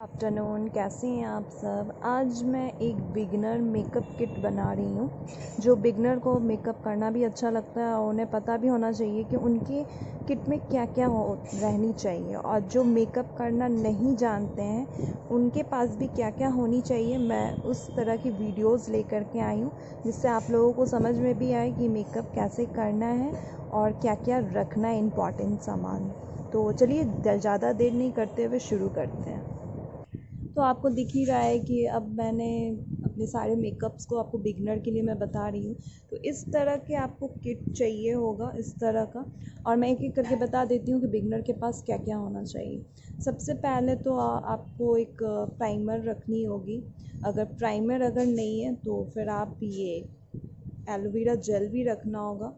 Afternoon, कैसे हैं आप सब। आज मैं एक बिगनर मेकअप किट बना रही हूँ। जो बिगनर को मेकअप करना भी अच्छा लगता है और उन्हें पता भी होना चाहिए कि उनके किट में क्या क्या रहनी चाहिए, और जो मेकअप करना नहीं जानते हैं उनके पास भी क्या क्या होनी चाहिए। मैं उस तरह की वीडियोस लेकर के आई हूँ जिससे आप लोगों को समझ में भी आए कि मेकअप कैसे करना है और क्या क्या रखना है इम्पॉर्टेंट सामान। तो चलिए ज़्यादा देर नहीं करते हुए शुरू करते हैं। तो आपको दिख ही रहा है कि अब मैंने अपने सारे मेकअप्स को आपको बिगनर के लिए मैं बता रही हूँ। तो इस तरह के आपको किट चाहिए होगा, इस तरह का। और मैं एक एक करके बता देती हूँ कि बिगनर के पास क्या क्या होना चाहिए। सबसे पहले तो आपको एक प्राइमर रखनी होगी। अगर प्राइमर नहीं है तो फिर आप ये एलोवेरा जेल भी रखना होगा।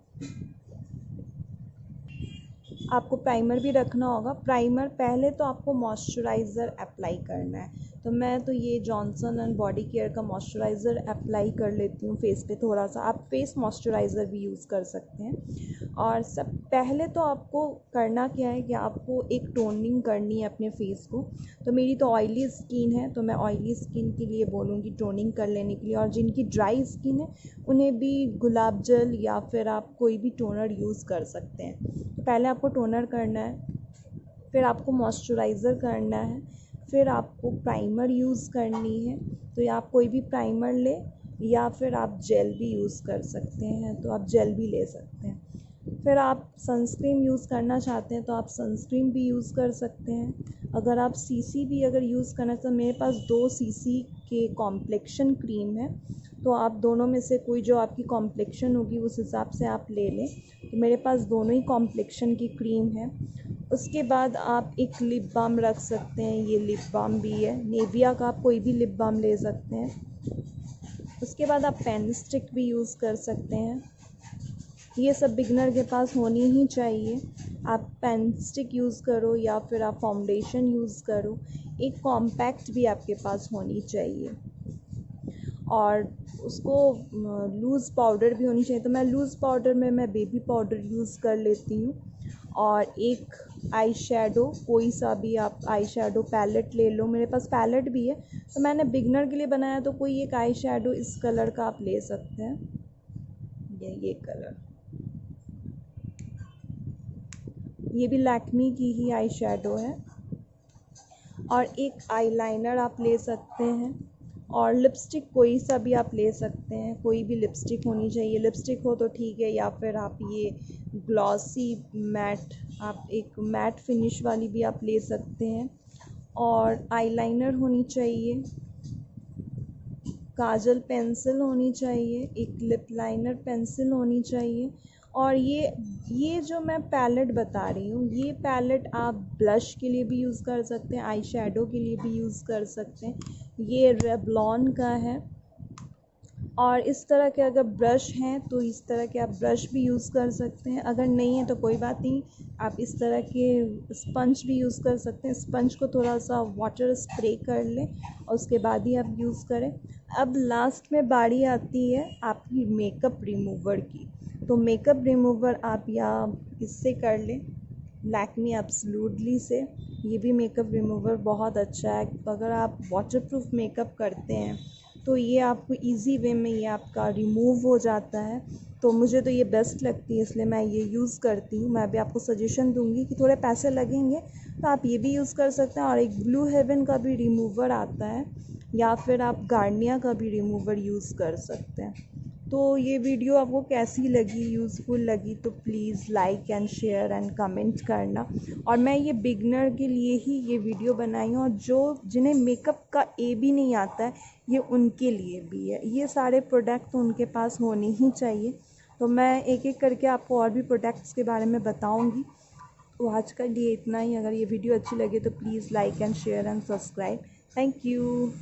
आपको प्राइमर भी रखना होगा। प्राइमर पहले तो आपको मॉइस्चराइज़र अप्लाई करना है। तो मैं तो ये जॉनसन एंड बॉडी केयर का मॉइस्चराइज़र अप्लाई कर लेती हूँ फेस पे थोड़ा सा। आप फेस मॉइस्चराइज़र भी यूज़ कर सकते हैं। और सब पहले तो आपको करना क्या है कि आपको एक टोनिंग करनी है अपने फेस को। तो मेरी तो ऑयली स्किन है, तो मैं ऑयली स्किन के लिए बोलूँगी टोनिंग कर लेने के लिए। और जिनकी ड्राई स्किन है उन्हें भी गुलाब जल या फिर आप कोई भी टोनर यूज़ कर सकते हैं। तो पहले आपको टोनर करना है, फिर आपको मॉइस्चराइज़र करना है, फिर आपको प्राइमर यूज़ करनी है। तो या आप कोई भी प्राइमर ले या फिर आप जेल भी यूज़ कर सकते हैं, तो आप जेल भी ले सकते हैं। फिर आप सनस्क्रीन यूज़ करना चाहते हैं तो आप सनस्क्रीन भी यूज़ कर सकते हैं। अगर आप सीसी भी अगर यूज़ करना तो मेरे पास 2 सीसी के कॉम्प्लेक्शन क्रीम है। तो आप दोनों में से कोई जो आपकी कॉम्प्लेक्शन होगी उस हिसाब से आप ले लें। तो मेरे पास दोनों ही कॉम्प्लेक्शन की क्रीम है। उसके बाद आप एक लिप बाम रख सकते हैं, ये लिप बाम भी है नेविया का, आप कोई भी लिप बाम ले सकते हैं। उसके बाद आप पेन स्टिक भी यूज़ कर सकते हैं। ये सब बिगनर के पास होनी ही चाहिए। आप पेन स्टिक यूज़ करो या फिर आप फाउंडेशन यूज़ करो। एक कॉम्पैक्ट भी आपके पास होनी चाहिए और उसको लूज़ पाउडर भी होनी चाहिए। तो मैं लूज़ पाउडर में मैं बेबी पाउडर यूज़ कर लेती हूँ। और एक आई शेडो, कोई सा भी आप आई शेडो पैलेट ले लो। मेरे पास पैलेट भी है तो मैंने बिगनर के लिए बनाया, तो कोई एक आई शेडो इस कलर का आप ले सकते हैं। ये कलर, ये भी लैक्मी की ही आई शेडो है। और एक आईलाइनर आप ले सकते हैं। और लिपस्टिक कोई सा भी आप ले सकते हैं, कोई भी लिपस्टिक होनी चाहिए। लिपस्टिक हो तो ठीक है, या फिर आप ये ग्लॉसी मैट, आप एक मैट फिनिश वाली भी आप ले सकते हैं। और आईलाइनर होनी चाहिए, काजल पेंसिल होनी चाहिए, एक लिप लाइनर पेंसिल होनी चाहिए। और ये जो मैं पैलेट बता रही हूँ, ये पैलेट आप ब्लश के लिए भी यूज़ कर सकते हैं, आई शेडो के लिए भी यूज़ कर सकते हैं। ये रेवलॉन का है। और इस तरह के अगर ब्रश हैं तो इस तरह के आप ब्रश भी यूज़ कर सकते हैं। अगर नहीं है तो कोई बात नहीं, आप इस तरह के स्पंज भी यूज़ कर सकते हैं। स्पंज को थोड़ा सा वाटर स्प्रे कर लें और उसके बाद ही आप यूज़ करें। अब लास्ट में बारी आती है आपकी मेकअप रिमूवर की। तो मेकअप रिमूवर आप या इससे कर लें, लैक्मी एब्सोल्युटली से। ये भी मेकअप रिमूवर बहुत अच्छा है। अगर आप वाटरप्रूफ मेकअप करते हैं तो ये आपको इजी वे में ये आपका रिमूव हो जाता है। तो मुझे तो ये बेस्ट लगती है, इसलिए मैं ये यूज़ करती हूँ। मैं भी आपको सजेशन दूँगी कि थोड़े पैसे लगेंगे तो आप ये भी यूज़ कर सकते हैं। और एक ब्लू हेवन का भी रिमूवर आता है, या फिर आप गार्नियर का भी रिमूवर यूज़ कर सकते हैं। तो ये वीडियो आपको कैसी लगी, यूज़फुल लगी तो please like and share and comment करना। और मैं ये बिगनर के लिए ही ये वीडियो बनाई हूँ, और जो जिन्हें मेकअप का ए भी नहीं आता है ये उनके लिए भी है। ये सारे प्रोडक्ट तो उनके पास होने ही चाहिए। तो मैं एक एक करके आपको और भी प्रोडक्ट्स के बारे में बताऊँगी। तो आज के लिए इतना ही। अगर ये वीडियो अच्छी लगे तो please like and share and subscribe. Thank you.